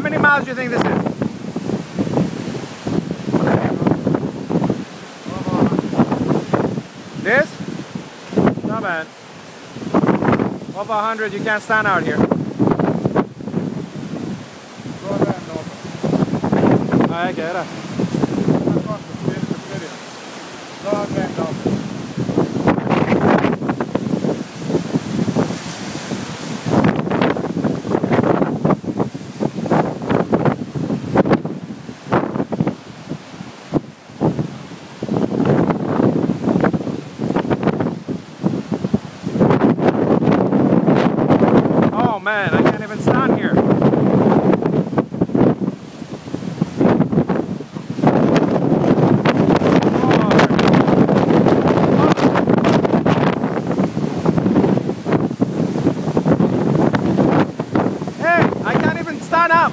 How many miles do you think this is? This? Not bad. Over 100, you can't stand out here. Ja, jag är det. Oh man, I can't even stand here. Stand up!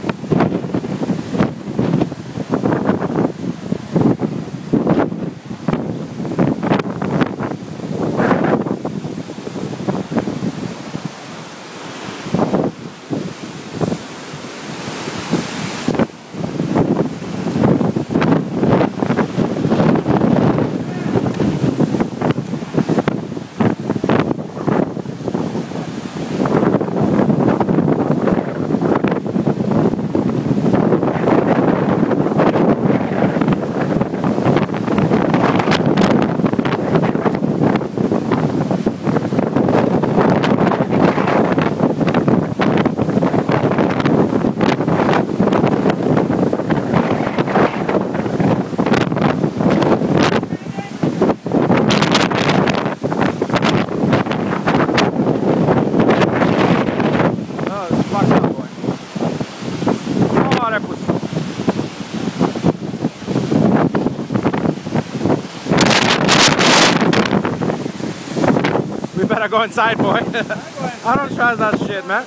We better go inside, boy. I don't trust that shit, man.